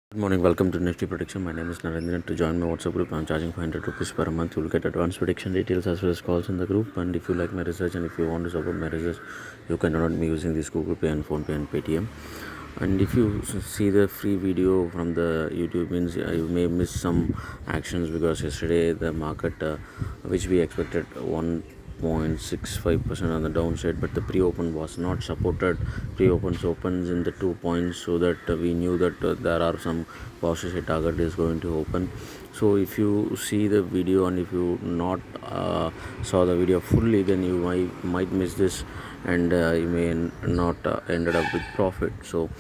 Good morning, welcome to Nifty Prediction. My name is Narendran. To join my WhatsApp group, I'm charging 500 rupees per month. You will get advanced prediction details as well as calls in the group. And if you like my research and if you want to support my research, you can download me using this Google Pay and PhonePe and Paytm. And if you see the free video from the YouTube, means you may miss some actions because yesterday the market, which we expected 1.65% on the downside, but the pre-open was not supported. Pre-opens opens in the 2 points, so that we knew that there are some positive target is going to open. So if you see the video and if you not saw the video fully, then you might miss this, and you may not ended up with profit. So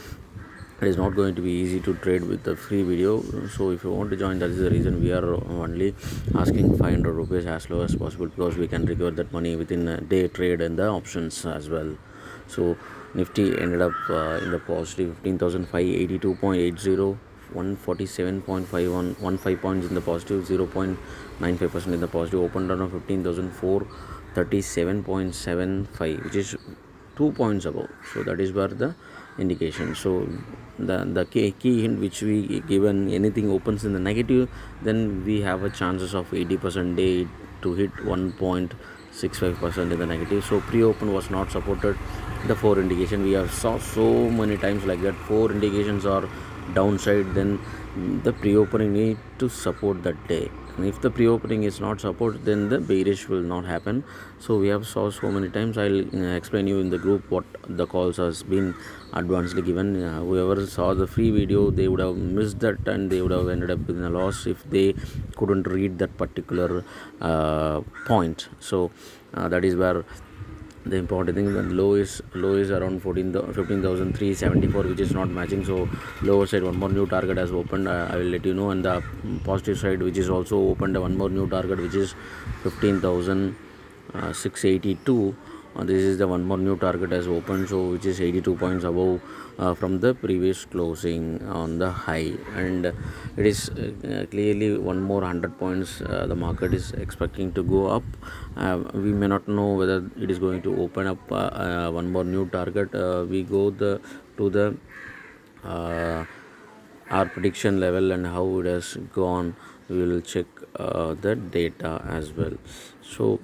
it is not going to be easy to trade with the free video. So if you want to join, that is the reason we are only asking 500 rupees as low as possible, because we can recover that money within a day trade and the options as well. So Nifty ended up in the positive 15,582.80, 147.15 points in the positive, 0.95% in the positive, opened on 15,437.75, which is 2 points above. So that is where the indication. So the key hint which we given, anything opens in the negative, then we have a chances of 80% day to hit 1.65% in the negative. So pre-open was not supported. The 4 indication, we have saw so many times like that, 4 indications are downside, then the pre-opening need to support that day. And if the pre-opening is not support, then the bearish will not happen. So we have saw so many times. I'll explain you in the group what the calls has been advancedly given. Whoever saw the free video, they would have missed that and they would have ended up with a loss if they couldn't read that particular point. So that is where the important thing, when low is around 15,374, which is not matching. So lower side, one more new target has opened. I will let you know. And the positive side, which is also opened, one more new target, which is 15,682. This is the one more new target has opened, so which is 82 points above from the previous closing on the high. And it is clearly one more 100 points the market is expecting to go up. We may not know whether it is going to open up one more new target. We go to the our prediction level and how it has gone. We will check the data as well. So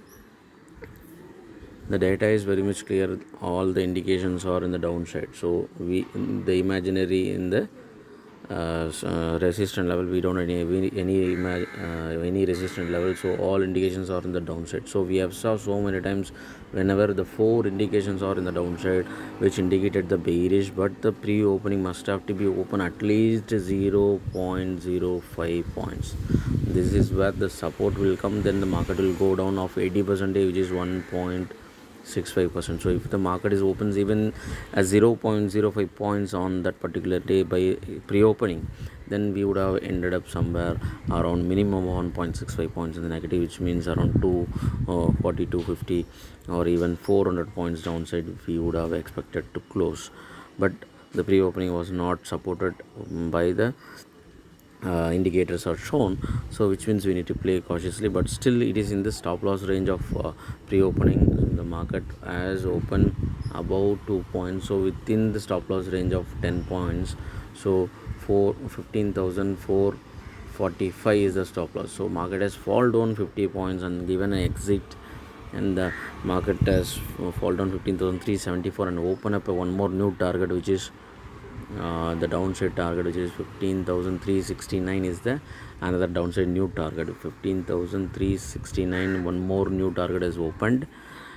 the data is very much clear. All the indications are in the downside. So the imaginary in the resistance level, we don't any resistance level. So all indications are in the downside. So we have saw so many times, whenever the 4 indications are in the downside, which indicated the bearish, but the pre-opening must have to be open at least 0.05 points. This is where the support will come. Then the market will go down of 80%, which is 1.65%. So if the market is opens even at 0.05 points on that particular day by pre-opening, then we would have ended up somewhere around minimum 1.65 points in the negative, which means around 240, 250 or even 400 points downside we would have expected to close. But the pre-opening was not supported by the indicators are shown, so which means we need to play cautiously. But still it is in the stop loss range of pre-opening. The market has opened above 2 points, so within the stop loss range of 10 points. So 15,445 is the stop loss. So market has fallen down 50 points and given an exit, and the market has fallen down 15,374 and open up one more new target, which is the downside target, which is 15,369 is the another downside new target. 15,369, one more new target is opened.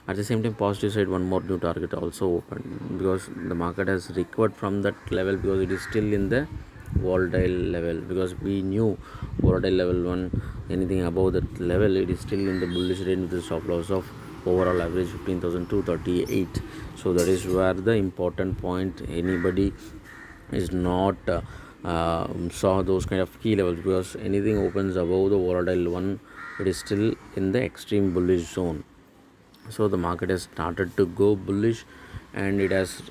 At the same time, positive side, one more new target also opened, because the market has recovered from that level, because it is still in the volatile level. Because we knew volatile level 1, anything above that level, it is still in the bullish range with the stop loss of overall average 15,238. So that is where the important point. Anybody is not saw those kind of key levels, because anything opens above the volatile 1, it is still in the extreme bullish zone. So the market has started to go bullish, and it has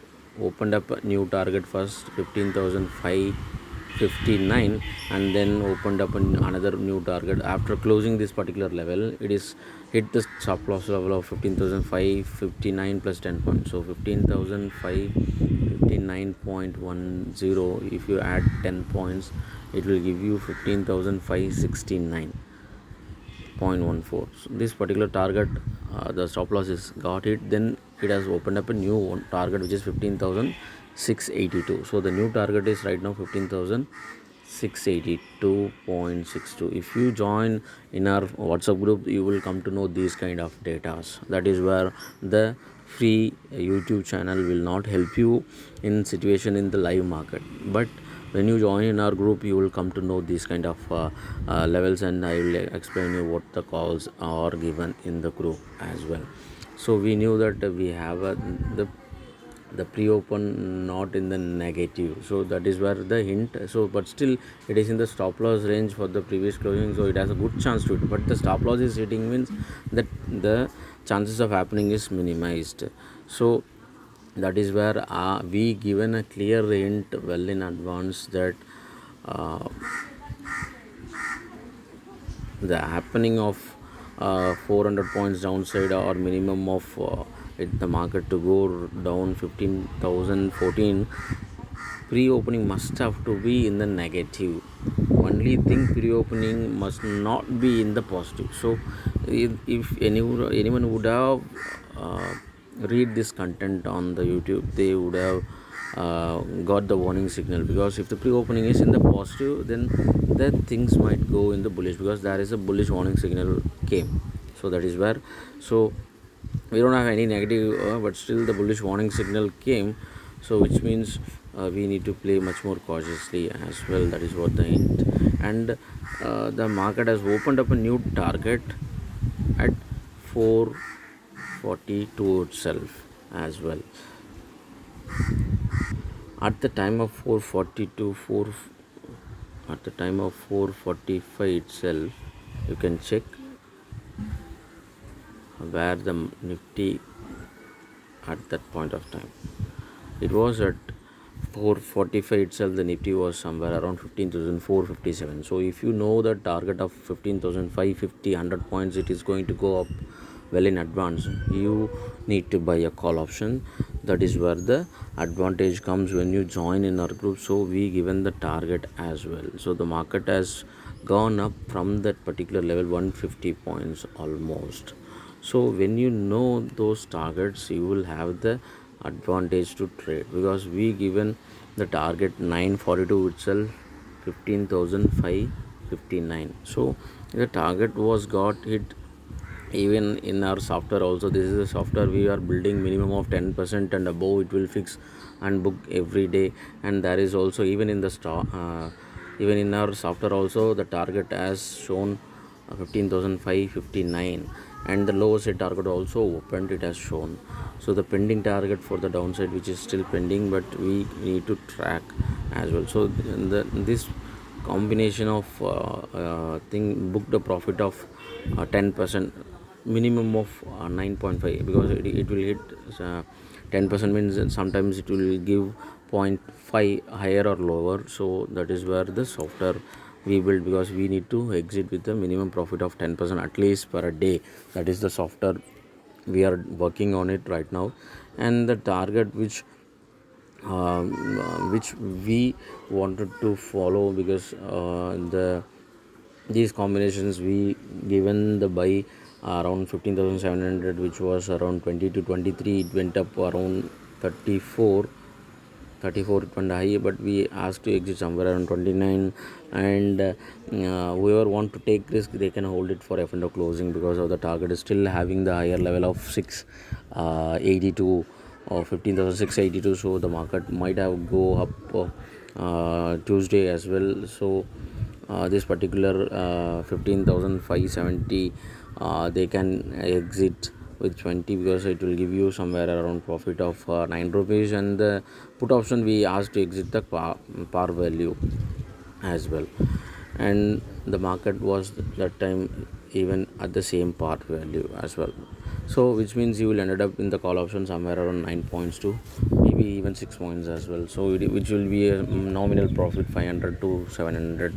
opened up a new target first, 15,559, and then opened up another new target. After closing this particular level, it is hit the stop loss level of 15,559 plus 10 points. So 15,559 59.10. If you add 10 points, it will give you 15,569.14. So this particular target, the stop loss is got it, then it has opened up a new one target which is 15,682. So the new target is right now 15,682.62. If you join in our WhatsApp group, you will come to know these kind of data. That is where the free YouTube channel will not help you in situation in the live market, but when you join in our group, you will come to know these kind of levels, and I will explain you what the calls are given in the group as well. So we knew that we have the pre-open not in the negative, so that is where the hint. So but still it is in the stop loss range for the previous closing, so it has a good chance to it, but the stop loss is hitting means that the chances of happening is minimized. So that is where we given a clear hint well in advance that uh, the happening of 400 points downside or minimum of the market to go down 15,014, pre-opening must have to be in the negative. Only thing, pre-opening must not be in the positive. So if anyone would have read this content on the YouTube, they would have got the warning signal, because if the pre-opening is in the positive, then the things might go in the bullish, because there is a bullish warning signal came. So that is where, so we don't have any negative, but still the bullish warning signal came, so which means we need to play much more cautiously as well. That is what the hint. And the market has opened up a new target at 442 itself as well. At the time of 445 itself, you can check where the Nifty at that point of time. It was at 445 itself. The Nifty was somewhere around 15,457. So if you know the target of 15,550, 100 points, it is going to go up well in advance. You need to buy a call option. That is where the advantage comes when you join in our group. So we given the target as well. So the market has gone up from that particular level 150 points almost. So when you know those targets, you will have the advantage to trade, because we given the target 942 itself, 15,559. So the target was got hit. Even in our software also, this is a software we are building minimum of 10% and above, it will fix and book every day. And there is also, even in the even in our software also, the target has shown 15,559, and the lowest target also opened, it has shown. So the pending target for the downside, which is still pending, but we need to track as well. So this combination of thing booked a profit of 10%, minimum of 9.5, because it will hit 10% means sometimes it will give 0.5 higher or lower. So that is where the software we build, because we need to exit with a minimum profit of 10% at least per day. That is the software we are working on it right now. And the target which we wanted to follow, because these combinations we given the buy around 15,700, which was around 20 to 23, it went up around 34 it went high, but we asked to exit somewhere around 29. And whoever want to take risk, they can hold it for F&O closing, because of the target is still having the higher level of 682 or 15,682. So the market might have go up Tuesday as well. So this particular 15,570, they can exit with 20, because it will give you somewhere around profit of 9 rupees. And the put option we asked to exit the par value as well, and the market was that time even at the same par value as well. So which means you will ended up in the call option somewhere around 9 points to maybe even 6 points as well. So which will be a nominal profit 500 to 700.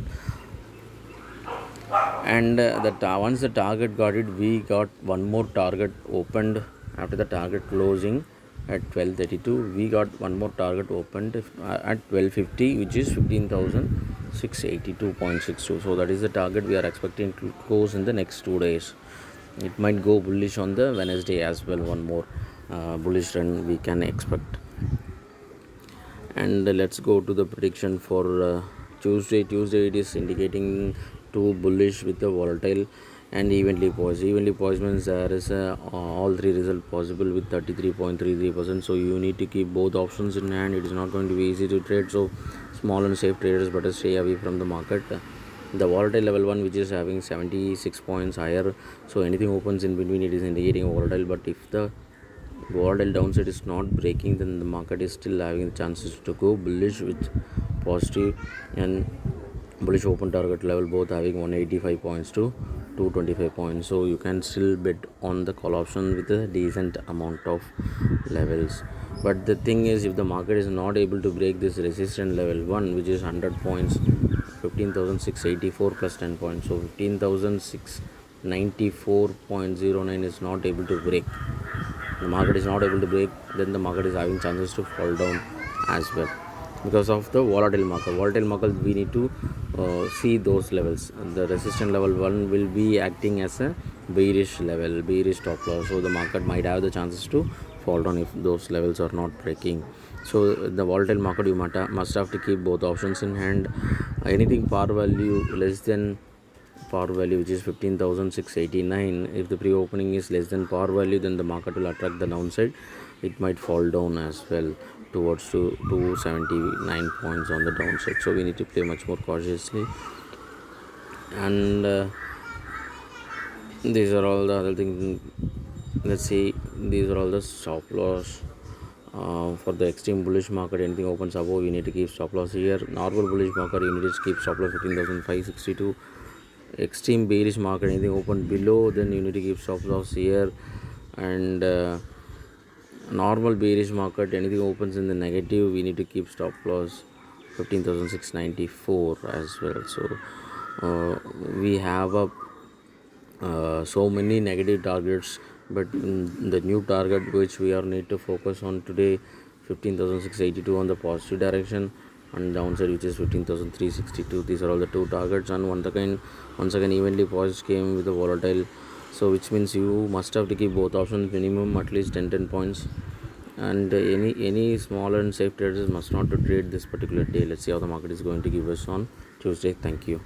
And once the target got it, we got one more target opened after the target closing at 1232. We got one more target opened at 1250, which is 15,682.62. so that is the target we are expecting to close in the next 2 days. It might go bullish on the Wednesday as well. One more bullish run we can expect. And let's go to the prediction for Tuesday. It is indicating too bullish with the volatile and evenly poised means there is all three result possible with 33.33%. so you need to keep both options in hand. It is not going to be easy to trade, so small and safe traders better stay away from the market. The volatile level 1, which is having 76 points higher, so anything opens in between, it is indicating volatile. But if the volatile downside is not breaking, then the market is still having chances to go bullish with positive and bullish open target level both having 185 points to 225 points. so you can still bet on the call option with a decent amount of levels. But the thing is, if the market is not able to break this resistance level 1, which is 100 points, 15,684 plus 10 points, so 15,694.09 is not able to break. The market is not able to break, then the market is having chances to fall down as well because of the volatile market. We need to see those levels. The resistance level 1 will be acting as a bearish stop loss, so the market might have the chances to fall down if those levels are not breaking. So the volatile market, you must have to keep both options in hand. Anything par value less than par value, which is 15,689, if the pre-opening is less than par value, then the market will attract the downside. It might fall down as well towards 279 points on the downside, so we need to play much more cautiously. And these are all the other things. Let's see, these are all the stop loss for the extreme bullish market. Anything opens above, you need to keep stop loss here. Normal bullish market, you need to keep stop loss 15,562. Extreme bearish market, anything open below, then you need to keep stop loss here. And normal bearish market, anything opens in the negative, we need to keep stop loss 15,694 as well. So we have so many negative targets, but the new target which we are need to focus on today, 15,682 on the positive direction, and downside which is 15,362. These are all the two targets. And once again evenly poised came with the volatile, so which means you must have to keep both options minimum at least 10 points. And any small and safe traders must not to trade this particular day. Let's see how the market is going to give us on Tuesday. Thank you.